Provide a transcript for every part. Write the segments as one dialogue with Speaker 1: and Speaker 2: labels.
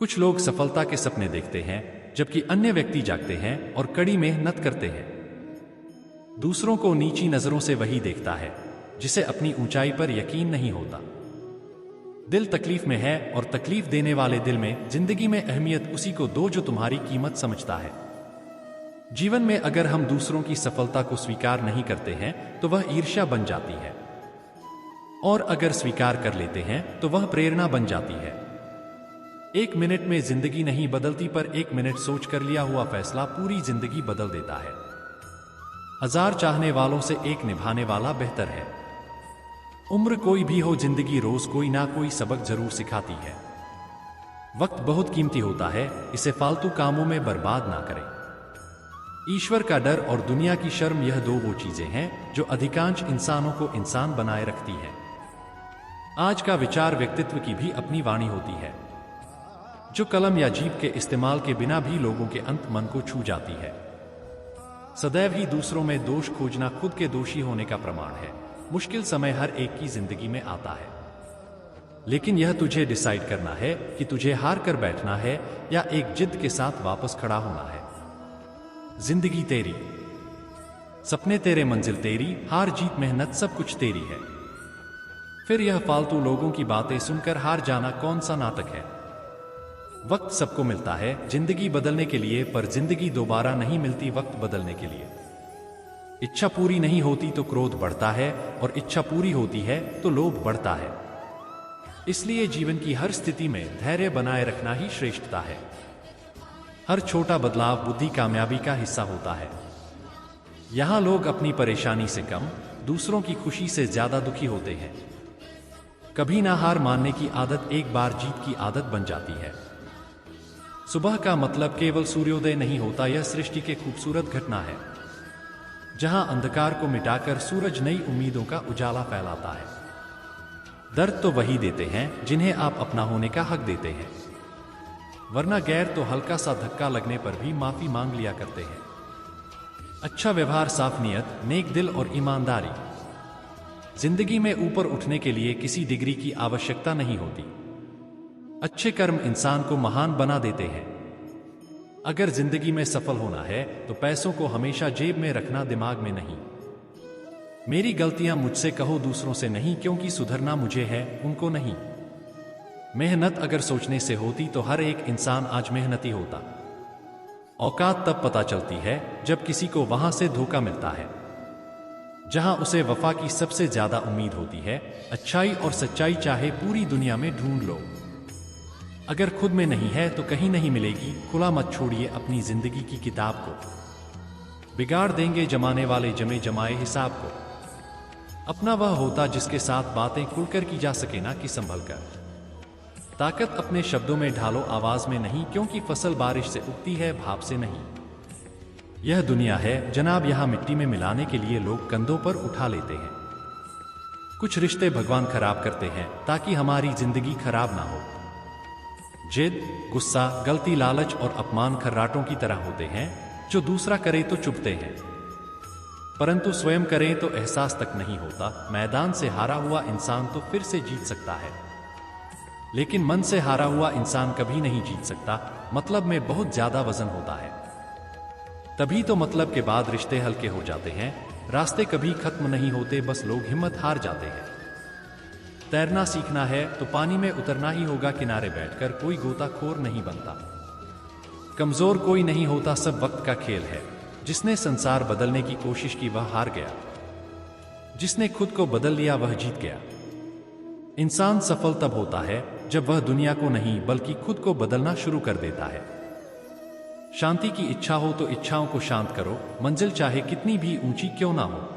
Speaker 1: कुछ लोग सफलता के सपने देखते हैं जबकि अन्य व्यक्ति जागते हैं और कड़ी मेहनत करते हैं। दूसरों को नीची नजरों से वही देखता है जिसे अपनी ऊंचाई पर यकीन नहीं होता। दिल तकलीफ में है और तकलीफ देने वाले दिल में जिंदगी में अहमियत उसी को दो जो तुम्हारी कीमत समझता है। जीवन में अगर हम दूसरों की सफलता को स्वीकार नहीं करते हैं तो वह ईर्ष्या बन जाती है, और अगर स्वीकार कर लेते हैं तो वह प्रेरणा बन जाती है। एक मिनट में जिंदगी नहीं बदलती, पर एक मिनट सोच कर लिया हुआ फैसला पूरी जिंदगी बदल देता है। 1000 चाहने वालों से एक निभाने वाला बेहतर है। उम्र कोई भी हो, जिंदगी रोज कोई ना कोई सबक जरूर सिखाती है। वक्त बहुत कीमती होता है, इसे फालतू कामों में बर्बाद ना करें। ईश्वर का डर और दुनिया की शर्म, यह दो वो चीजें हैं जो अधिकांश इंसानों को इंसान बनाए रखती हैं। आज का विचार व्यक्तित्व की भी अपनी वाणी होती है, जो कलम या जीभ के इस्तेमाल के बिना भी लोगों के अंत मन को छू जाती है। सदैव ही दूसरों में दोष खोजना खुद के दोषी होने का प्रमाण है। मुश्किल समय हर एक की जिंदगी में आता है, लेकिन यह तुझे डिसाइड करना है कि तुझे हार कर बैठना है या एक जिद के साथ वापस खड़ा होना है। जिंदगी तेरी, सपने तेरे, मंजिल तेरी, हार जीत मेहनत सब कुछ तेरी है। फिर यह फालतू लोगों की बातें सुनकर हार जाना कौन सा नाटक है। वक्त सबको मिलता है जिंदगी बदलने के लिए, पर जिंदगी दोबारा नहीं मिलती वक्त बदलने के लिए। इच्छा पूरी नहीं होती तो क्रोध बढ़ता है, और इच्छा पूरी होती है तो लोभ बढ़ता है। इसलिए जीवन की हर स्थिति में धैर्य बनाए रखना ही श्रेष्ठता है। हर छोटा बदलाव बुद्धि कामयाबी का हिस्सा होता है। यहां लोग अपनी परेशानी से कम, दूसरों की खुशी से ज्यादा दुखी होते हैं। कभी ना हार मानने की आदत एक बार जीत की आदत बन जाती है। सुबह का मतलब केवल सूर्योदय नहीं होता, यह सृष्टि के खूबसूरत घटना है जहां अंधकार को मिटाकर सूरज नई उम्मीदों का उजाला फैलाता है। दर्द तो वही देते हैं जिन्हें आप अपना होने का हक देते हैं, वरना गैर तो हल्का सा धक्का लगने पर भी माफी मांग लिया करते हैं। अच्छा व्यवहार, साफ नीयत, नेक दिल और ईमानदारी। जिंदगी में ऊपर उठने के लिए किसी डिग्री की आवश्यकता नहीं होती। अच्छे कर्म इंसान को महान बना देते हैं। अगर जिंदगी में सफल होना है तो पैसों को हमेशा जेब में रखना, दिमाग में नहीं। मेरी गलतियां मुझसे कहो, दूसरों से नहीं, क्योंकि सुधरना मुझे है, उनको नहीं। मेहनत अगर सोचने से होती तो हर एक इंसान आज मेहनती होता। औकात तब पता चलती है जब किसी को वहां से धोखा मिलता है जहां उसे वफा की सबसे ज्यादा उम्मीद होती है। अच्छाई और सच्चाई चाहे पूरी दुनिया में ढूंढ लो, अगर खुद में नहीं है तो कहीं नहीं मिलेगी। खुला मत छोड़िए अपनी जिंदगी की किताब को, बिगाड़ देंगे जमाने वाले जमे जमाए हिसाब को। अपना वह होता जिसके साथ बातें खुलकर की जा सके, ना कि संभल कर। ताकत अपने शब्दों में ढालो, आवाज में नहीं, क्योंकि फसल बारिश से उगती है, भाप से नहीं। यह दुनिया है जनाब, यहां मिट्टी में मिलाने के लिए लोग कंधों पर उठा लेते हैं। कुछ रिश्ते भगवान खराब करते हैं ताकि हमारी जिंदगी खराब ना हो। जिद, गुस्सा, गलती, लालच और अपमान खर्राटों की तरह होते हैं जो दूसरा करे तो चुभते हैं, परंतु स्वयं करें तो एहसास तक नहीं होता। मैदान से हारा हुआ इंसान तो फिर से जीत सकता है, लेकिन मन से हारा हुआ इंसान कभी नहीं जीत सकता। मतलब में बहुत ज्यादा वजन होता है, तभी तो मतलब के बाद रिश्ते हल्के हो जाते हैं। रास्ते कभी खत्म नहीं होते, बस लोग हिम्मत हार जाते हैं। तैरना सीखना है तो पानी में उतरना ही होगा, किनारे बैठकर कोई गोताखोर नहीं बनता। कमजोर कोई नहीं होता, सब वक्त का खेल है। जिसने संसार बदलने की कोशिश की वह हार गया, जिसने खुद को बदल लिया वह जीत गया। इंसान सफल तब होता है जब वह दुनिया को नहीं बल्कि खुद को बदलना शुरू कर देता है। शांति की इच्छा हो तो इच्छाओं को शांत करो, मंजिल चाहे कितनी भी ऊंची क्यों ना हो,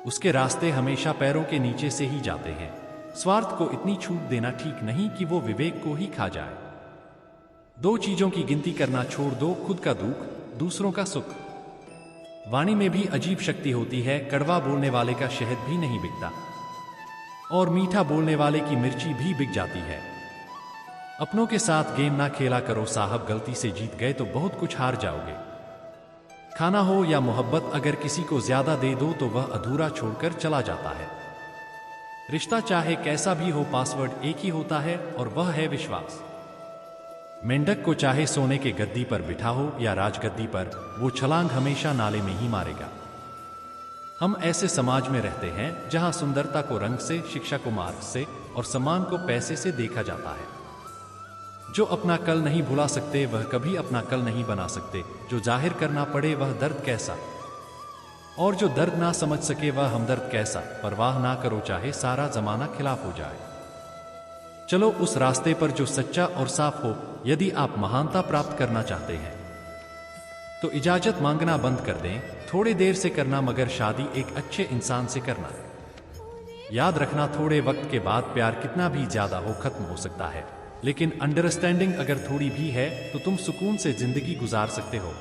Speaker 1: उसके रास्ते हमेशा पैरों के नीचे से ही जाते हैं। स्वार्थ को इतनी छूट देना ठीक नहीं कि वो विवेक को ही खा जाए। दो चीजों की गिनती करना छोड़ दो, खुद का दुख, दूसरों का सुख। वाणी में भी अजीब शक्ति होती है, कड़वा बोलने वाले का शहद भी नहीं बिकता, और मीठा बोलने वाले की मिर्ची भी बिक जाती है। अपनों के साथ गेम ना खेला करो साहब, गलती से जीत गए तो बहुत कुछ हार जाओगे। खाना हो या मोहब्बत, अगर किसी को ज्यादा दे दो तो वह अधूरा छोड़कर चला जाता है। रिश्ता चाहे कैसा भी हो, पासवर्ड एक ही होता है और वह है विश्वास। मेंढक को चाहे सोने के गद्दी पर बिठा हो या राजगद्दी पर, वो छलांग हमेशा नाले में ही मारेगा। हम ऐसे समाज में रहते हैं जहां सुंदरता को रंग से, शिक्षा को मार्ग से और सम्मान को पैसे से देखा जाता है। जो अपना कल नहीं भुला सकते वह कभी अपना कल नहीं बना सकते। जो जाहिर करना पड़े वह दर्द कैसा, और जो दर्द ना समझ सके वह हमदर्द कैसा। परवाह ना करो चाहे सारा जमाना खिलाफ हो जाए, चलो उस रास्ते पर जो सच्चा और साफ हो। यदि आप महानता प्राप्त करना चाहते हैं तो इजाजत मांगना बंद कर दें। थोड़ी देर से करना, मगर शादी एक अच्छे इंसान से करना। याद रखना, थोड़े वक्त के बाद प्यार कितना भी ज्यादा हो खत्म हो सकता है, लेकिन अंडरस्टैंडिंग अगर थोड़ी भी है तो तुम सुकून से जिंदगी गुजार सकते हो।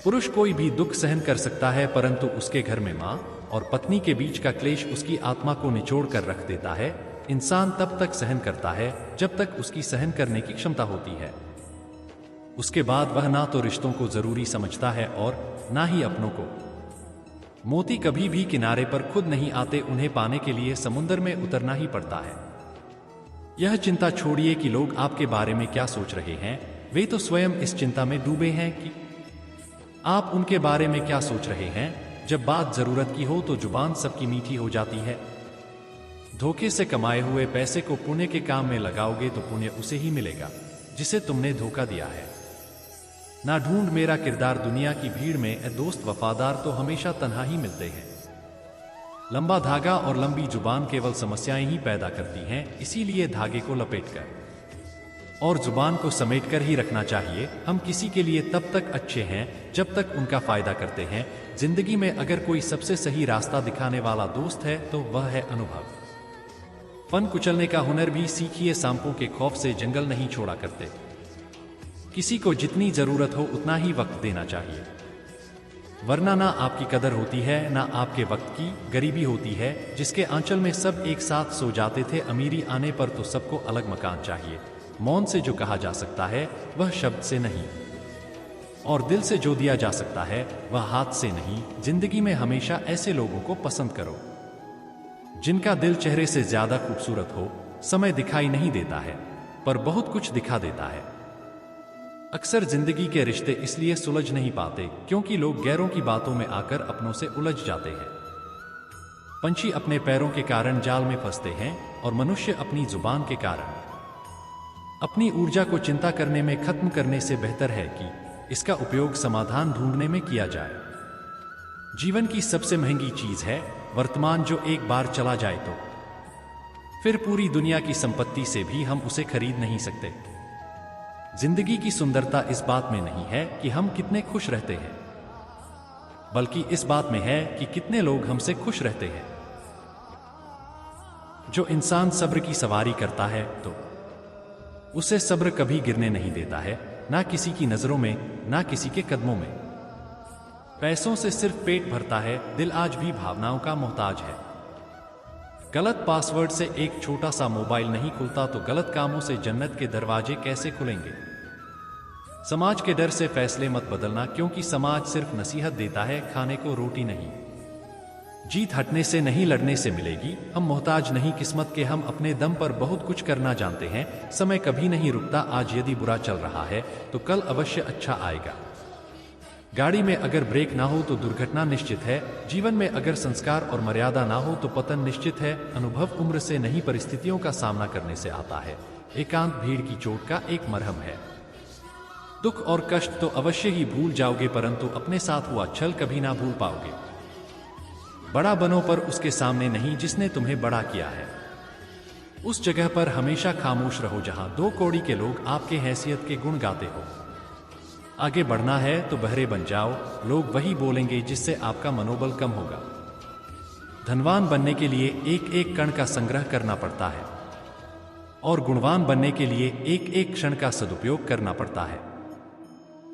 Speaker 1: पुरुष कोई भी दुख सहन कर सकता है, परंतु उसके घर में मां और पत्नी के बीच का क्लेश उसकी आत्मा को निचोड़ कर रख देता है। इंसान तब तक सहन करता है जब तक उसकी सहन करने की क्षमता होती है। उसके बाद वह ना तो रिश्तों को जरूरी समझता है और ना ही अपनों को। मोती कभी भी किनारे पर खुद नहीं आते, उन्हें पाने के लिए समुद्र में उतरना ही पड़ता है। यह चिंता छोड़िए कि लोग आपके बारे में क्या सोच रहे हैं, वे तो स्वयं इस चिंता में डूबे हैं कि आप उनके बारे में क्या सोच रहे हैं। जब बात जरूरत की हो तो जुबान सबकी मीठी हो जाती है। धोखे से कमाए हुए पैसे को पुण्य के काम में लगाओगे तो पुण्य उसे ही मिलेगा जिसे तुमने धोखा दिया है। ना ढूंढ मेरा किरदार दुनिया की भीड़ में, ए दोस्त वफादार तो हमेशा तन्हा ही मिलते हैं। लंबा धागा और लंबी जुबान केवल समस्याएं ही पैदा करती हैं, इसीलिए धागे को लपेटकर और जुबान को समेटकर ही रखना चाहिए। हम किसी के लिए तब तक अच्छे हैं जब तक उनका फायदा करते हैं। जिंदगी में अगर कोई सबसे सही रास्ता दिखाने वाला दोस्त है तो वह है अनुभव। फन कुचलने का हुनर भी सीखिए, सांपों के खौफ से जंगल नहीं छोड़ा करते। किसी को जितनी जरूरत हो उतना ही वक्त देना चाहिए, वरना ना आपकी कदर होती है ना आपके वक्त की। गरीबी होती है जिसके आंचल में सब एक साथ सो जाते थे, अमीरी आने पर तो सबको अलग मकान चाहिए। मौन से जो कहा जा सकता है वह शब्द से नहीं, और दिल से जो दिया जा सकता है वह हाथ से नहीं। जिंदगी में हमेशा ऐसे लोगों को पसंद करो जिनका दिल चेहरे से ज्यादा खूबसूरत हो। समय दिखाई नहीं देता है पर बहुत कुछ दिखा देता है। अक्सर जिंदगी के रिश्ते इसलिए सुलझ नहीं पाते क्योंकि लोग गैरों की बातों में आकर अपनों से उलझ जाते हैं। पंछी अपने पैरों के कारण जाल में फंसते हैं और मनुष्य अपनी जुबान के कारण। अपनी ऊर्जा को चिंता करने में खत्म करने से बेहतर है कि इसका उपयोग समाधान ढूंढने में किया जाए। जीवन की सबसे महंगी चीज है वर्तमान, जो एक बार चला जाए तो फिर पूरी दुनिया की संपत्ति से भी हम उसे खरीद नहीं सकते। जिंदगी की सुंदरता इस बात में नहीं है कि हम कितने खुश रहते हैं, बल्कि इस बात में है कि कितने लोग हमसे खुश रहते हैं। जो इंसान सब्र की सवारी करता है तो उसे सब्र कभी गिरने नहीं देता है, ना किसी की नजरों में ना किसी के कदमों में। पैसों से सिर्फ पेट भरता है, दिल आज भी भावनाओं का मोहताज है। गलत पासवर्ड से एक छोटा सा मोबाइल नहीं खुलता तो गलत कामों से जन्नत के दरवाजे कैसे खुलेंगे। समाज के डर से फैसले मत बदलना, क्योंकि समाज सिर्फ नसीहत देता है, खाने को रोटी नहीं। जीत हटने से नहीं लड़ने से मिलेगी। हम मोहताज नहीं किस्मत के, हम अपने दम पर बहुत कुछ करना जानते हैं। समय कभी नहीं रुकता, आज यदि बुरा चल रहा है तो कल अवश्य अच्छा आएगा। गाड़ी में अगर ब्रेक ना हो तो दुर्घटना निश्चित है। जीवन में अगर संस्कार और मर्यादा ना हो तो पतन निश्चित है। अनुभव उम्र से नहीं परिस्थितियों का सामना करने से आता है। एकांत भीड़ की चोट का एक मरहम है। दुख और कष्ट तो अवश्य ही भूल जाओगे, परंतु अपने साथ हुआ छल कभी ना भूल पाओगे। बड़ा बनो पर उसके सामने नहीं जिसने तुम्हें बड़ा किया है। उस जगह पर हमेशा खामोश रहो जहां दो कौड़ी के लोग आपके हैसियत के गुण गाते हो। आगे बढ़ना है तो बहरे बन जाओ, लोग वही बोलेंगे जिससे आपका मनोबल कम होगा। धनवान बनने के लिए एक एक कण का संग्रह करना पड़ता है और गुणवान बनने के लिए एक एक क्षण का सदुपयोग करना पड़ता है।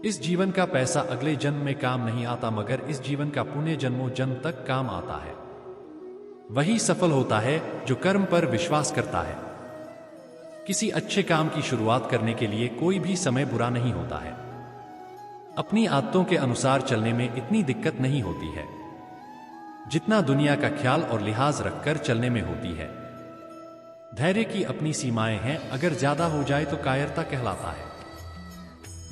Speaker 1: इस जीवन का पैसा अगले जन्म में काम नहीं आता, मगर इस जीवन का पुण्य जन्मों जन्म तक काम आता है। वही सफल होता है जो कर्म पर विश्वास करता है। किसी अच्छे काम की शुरुआत करने के लिए कोई भी समय बुरा नहीं होता है। अपनी आदतों के अनुसार चलने में इतनी दिक्कत नहीं होती है जितना दुनिया का ख्याल और लिहाज रखकर चलने में होती है। धैर्य की अपनी सीमाएं हैं, अगर ज्यादा हो जाए तो कायरता कहलाता है।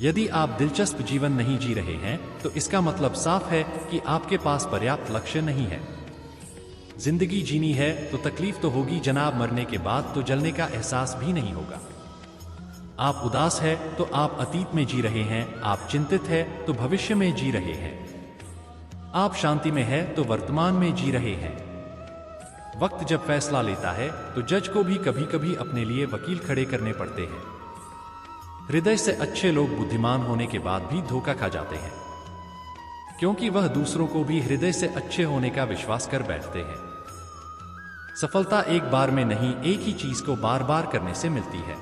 Speaker 1: यदि आप दिलचस्प जीवन नहीं जी रहे हैं तो इसका मतलब साफ है कि आपके पास पर्याप्त लक्ष्य नहीं है। जिंदगी जीनी है तो तकलीफ तो होगी जनाब, मरने के बाद तो जलने का एहसास भी नहीं होगा। आप उदास है तो आप अतीत में जी रहे हैं, आप चिंतित है तो भविष्य में जी रहे हैं, आप शांति में है तो वर्तमान में जी रहे हैं। वक्त जब फैसला लेता है तो जज को भी कभी कभी अपने लिए वकील खड़े करने पड़ते हैं। हृदय से अच्छे लोग बुद्धिमान होने के बाद भी धोखा खा जाते हैं, क्योंकि वह दूसरों को भी हृदय से अच्छे होने का विश्वास कर बैठते हैं। सफलता एक बार में नहीं, एक ही चीज को बार बार करने से मिलती है।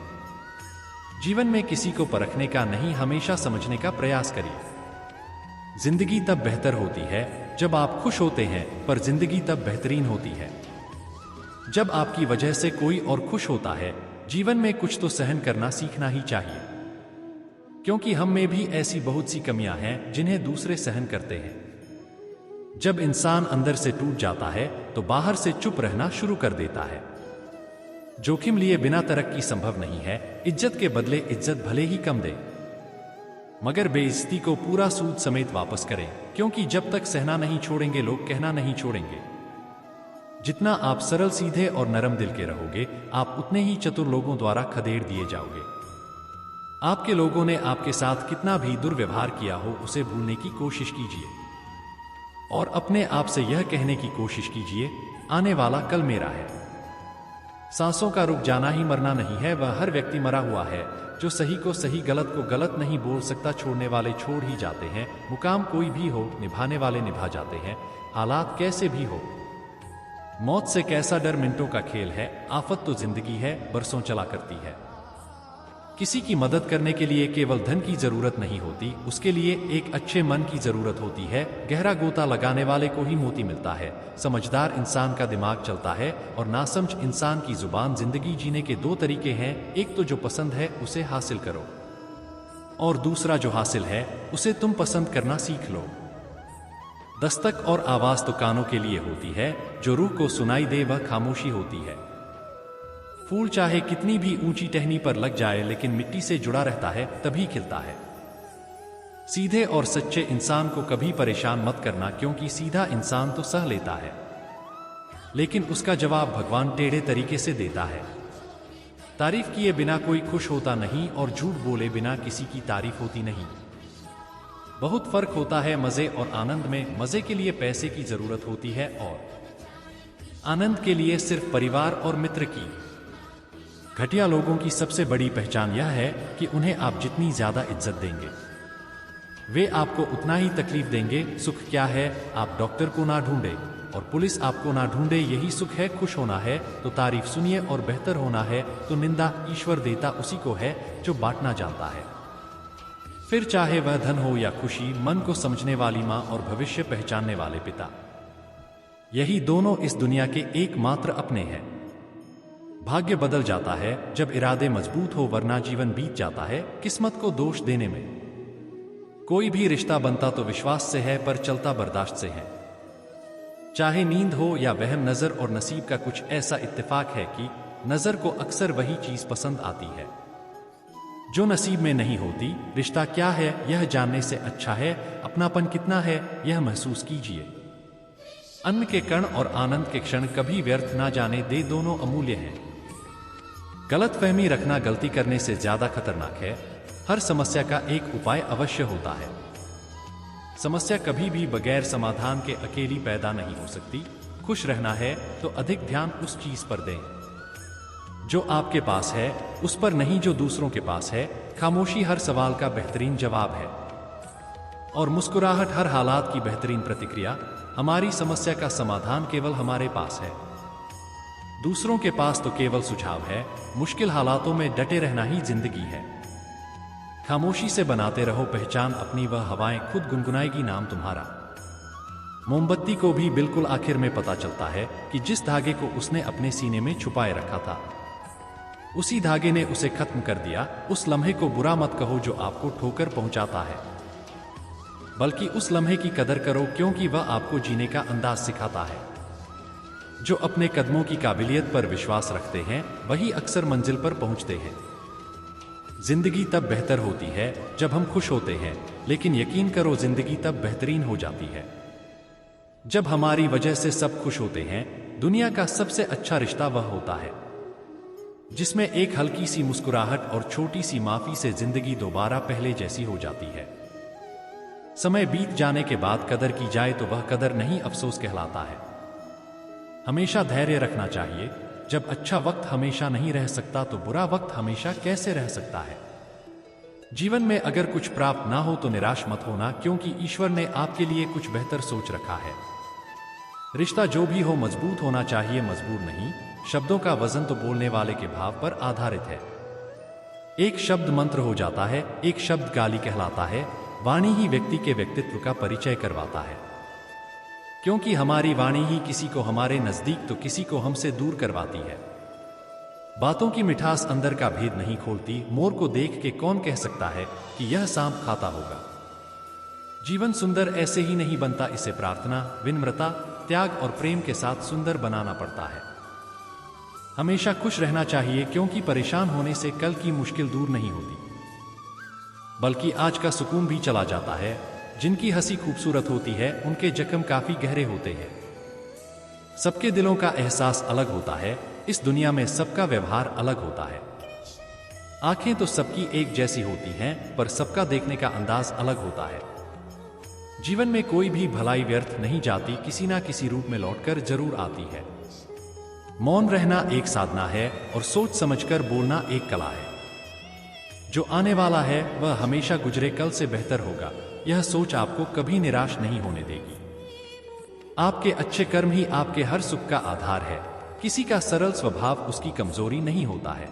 Speaker 1: जीवन में किसी को परखने का नहीं, हमेशा समझने का प्रयास करिए। जिंदगी तब बेहतर होती है जब आप खुश होते हैं, पर जिंदगी तब बेहतरीन होती है जब आपकी वजह से कोई और खुश होता है। जीवन में कुछ तो सहन करना सीखना ही चाहिए, क्योंकि हम में भी ऐसी बहुत सी कमियां हैं जिन्हें दूसरे सहन करते हैं। जब इंसान अंदर से टूट जाता है तो बाहर से चुप रहना शुरू कर देता है। जोखिम लिए बिना तरक्की संभव नहीं है। इज्जत के बदले इज्जत भले ही कम दे, मगर बेइज्जती को पूरा सूद समेत वापस करें, क्योंकि जब तक सहना नहीं छोड़ेंगे लोग कहना नहीं छोड़ेंगे। जितना आप सरल सीधे और नरम दिल के रहोगे, आप उतने ही चतुर लोगों द्वारा खदेड़ दिए जाओगे। आपके लोगों ने आपके साथ कितना भी दुर्व्यवहार किया हो, उसे भूलने की कोशिश कीजिए और अपने आप से यह कहने की कोशिश कीजिए, आने वाला कल मेरा है। सांसों का रुक जाना ही मरना नहीं है, वह हर व्यक्ति मरा हुआ है जो सही को सही, गलत को गलत नहीं बोल सकता। छोड़ने वाले छोड़ ही जाते हैं, मुकाम कोई भी हो, निभाने वाले निभा जाते हैं, हालात कैसे भी हो। मौत से कैसा डर मिनटों का खेल है, आफत तो जिंदगी है, बरसों चला करती है। किसी की मदद करने के लिए केवल धन की जरूरत नहीं होती, उसके लिए एक अच्छे मन की जरूरत होती है। गहरा गोता लगाने वाले को ही मोती मिलता है। समझदार इंसान का दिमाग चलता है और नासमझ इंसान की जुबान। जिंदगी जीने के दो तरीके हैं, एक तो जो पसंद है उसे हासिल करो, और दूसरा जो हासिल है उसे तुम पसंद करना सीख लो। दस्तक और आवाज तो कानों के लिए होती है, जो रूह को सुनाई दे वह खामोशी होती है। फूल चाहे कितनी भी ऊंची टहनी पर लग जाए, लेकिन मिट्टी से जुड़ा रहता है तभी खिलता है। सीधे और सच्चे इंसान को कभी परेशान मत करना, क्योंकि सीधा इंसान तो सह लेता है, लेकिन उसका जवाब भगवान टेढ़े तरीके से देता है। तारीफ किए बिना कोई खुश होता नहीं, और झूठ बोले बिना किसी की तारीफ होती नहीं। बहुत फर्क होता है मजे और आनंद में। मजे के लिए पैसे की जरूरत होती है और आनंद के लिए सिर्फ परिवार और मित्र की। घटिया लोगों की सबसे बड़ी पहचान यह है कि उन्हें आप जितनी ज्यादा इज्जत देंगे, वे आपको उतना ही तकलीफ देंगे। सुख क्या है, आप डॉक्टर को ना ढूंढे और पुलिस आपको ना ढूंढे, यही सुख है। खुश होना है तो तारीफ सुनिए, और बेहतर होना है तो निंदा। ईश्वर देता उसी को है जो बांटना जानता है। फिर चाहे वह धन हो या खुशी, मन को समझने वाली मां और भविष्य पहचानने वाले पिता, यही दोनों इस दुनिया के एकमात्र अपने हैं। भाग्य बदल जाता है जब इरादे मजबूत हो, वरना जीवन बीत जाता है किस्मत को दोष देने में। कोई भी रिश्ता बनता तो विश्वास से है, पर चलता बर्दाश्त से है। चाहे नींद हो या वहम, नजर और नसीब का कुछ ऐसा इत्तेफाक है कि नजर को अक्सर वही चीज पसंद आती है जो नसीब में नहीं होती। रिश्ता क्या है यह जानने से अच्छा है अपनापन कितना है यह महसूस कीजिए। अन्न के कण और आनंद के क्षण कभी व्यर्थ ना जाने दे, दोनों अमूल्य हैं। गलतफहमी रखना गलती करने से ज्यादा खतरनाक है। हर समस्या का एक उपाय अवश्य होता है। समस्या कभी भी बगैर समाधान के अकेली पैदा नहीं हो सकती। खुश रहना है तो अधिक ध्यान उस चीज पर दें जो आपके पास है, उस पर नहीं जो दूसरों के पास है। खामोशी हर सवाल का बेहतरीन जवाब है, और मुस्कुराहट हर हालात की बेहतरीन प्रतिक्रिया। हमारी समस्या का समाधान केवल हमारे पास है, दूसरों के पास तो केवल सुझाव है। मुश्किल हालातों में डटे रहना ही जिंदगी है। खामोशी से बनाते रहो पहचान अपनी, वह हवाएं खुद गुनगुनाएगी नाम तुम्हारा। मोमबत्ती को भी बिल्कुल आखिर में पता चलता है कि जिस धागे को उसने अपने सीने में छुपाए रखा था, उसी धागे ने उसे खत्म कर दिया। उस लम्हे को बुरा मत कहो जो आपको ठोकर पहुंचाता है, बल्कि उस लम्हे की कदर करो, क्योंकि वह आपको जीने का अंदाज सिखाता है। जो अपने कदमों की काबिलियत पर विश्वास रखते हैं वही अक्सर मंजिल पर पहुंचते हैं। जिंदगी तब बेहतर होती है जब हम खुश होते हैं, लेकिन यकीन करो जिंदगी तब बेहतरीन हो जाती है जब हमारी वजह से सब खुश होते हैं। दुनिया का सबसे अच्छा रिश्ता वह होता है जिसमें एक हल्की सी मुस्कुराहट और छोटी सी माफी से जिंदगी दोबारा पहले जैसी हो जाती है। समय बीत जाने के बाद कदर की जाए तो वह कदर नहीं, अफसोस कहलाता है। हमेशा धैर्य रखना चाहिए। जब अच्छा वक्त हमेशा नहीं रह सकता तो बुरा वक्त हमेशा कैसे रह सकता है। जीवन में अगर कुछ प्राप्त ना हो तो निराश मत होना, क्योंकि ईश्वर ने आपके लिए कुछ बेहतर सोच रखा है। रिश्ता जो भी हो मजबूत होना चाहिए, मजबूर नहीं। शब्दों का वजन तो बोलने वाले के भाव पर आधारित है। एक शब्द मंत्र हो जाता है, एक शब्द गाली कहलाता है। वाणी ही व्यक्ति के व्यक्तित्व का परिचय करवाता है, क्योंकि हमारी वाणी ही किसी को हमारे नजदीक तो किसी को हमसे दूर करवाती है। बातों की मिठास अंदर का भेद नहीं खोलती। मोर को देख के कौन कह सकता है कि यह सांप खाता होगा। जीवन सुंदर ऐसे ही नहीं बनता, इसे प्रार्थना, विनम्रता, त्याग और प्रेम के साथ सुंदर बनाना पड़ता है। हमेशा खुश रहना चाहिए, क्योंकि परेशान होने से कल की मुश्किल दूर नहीं होती, बल्कि आज का सुकून भी चला जाता है। जिनकी हंसी खूबसूरत होती है उनके जख्म काफी गहरे होते हैं। सबके दिलों का एहसास अलग होता है। इस दुनिया में सबका व्यवहार अलग होता है। आंखें तो सबकी एक जैसी होती हैं, पर सबका देखने का अंदाज अलग होता है। जीवन में कोई भी भलाई व्यर्थ नहीं जाती, किसी ना किसी रूप में लौटकर जरूर आती है। मौन रहना एक साधना है और सोच समझकर बोलना एक कला है। जो आने वाला है वह हमेशा गुजरे कल से बेहतर होगा। यह सोच आपको कभी निराश नहीं होने देगी। आपके अच्छे कर्म ही आपके हर सुख का आधार है। किसी का सरल स्वभाव उसकी कमजोरी नहीं होता है,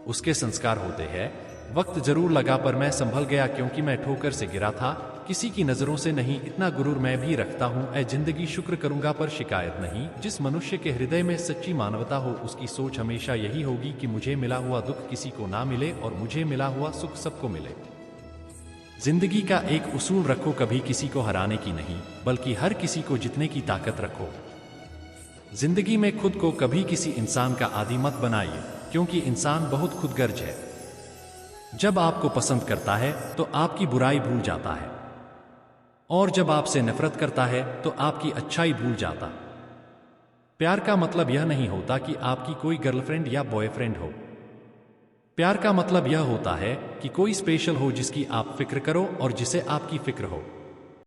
Speaker 1: उसके संस्कार होते हैं। वक्त जरूर लगा पर मैं संभल गया, क्योंकि मैं ठोकर से गिरा था। किसी की नजरों से नहीं, इतना गुरूर मैं भी रखता हूं। ऐ जिंदगी शुक्र करूंगा पर शिकायत नहीं। जिस मनुष्य के हृदय में सच्ची मानवता हो उसकी सोच हमेशा यही होगी कि मुझे मिला हुआ दुख किसी को ना मिले और मुझे मिला हुआ सुख सबको मिले। जिंदगी का एक उसूल रखो, कभी किसी को हराने की नहीं, बल्कि हर किसी को जीतने की ताकत रखो। जिंदगी में खुद को कभी किसी इंसान का आदी मत बनाइए, क्योंकि इंसान बहुत खुदगर्ज है। जब आपको पसंद करता है तो आपकी बुराई भूल जाता है, और जब आपसे नफरत करता है तो आपकी अच्छाई भूल जाता। प्यार का मतलब यह नहीं होता कि आपकी कोई गर्लफ्रेंड या बॉयफ्रेंड हो। प्यार का मतलब यह होता है कि कोई स्पेशल हो जिसकी आप फिक्र करो और जिसे आपकी फिक्र हो।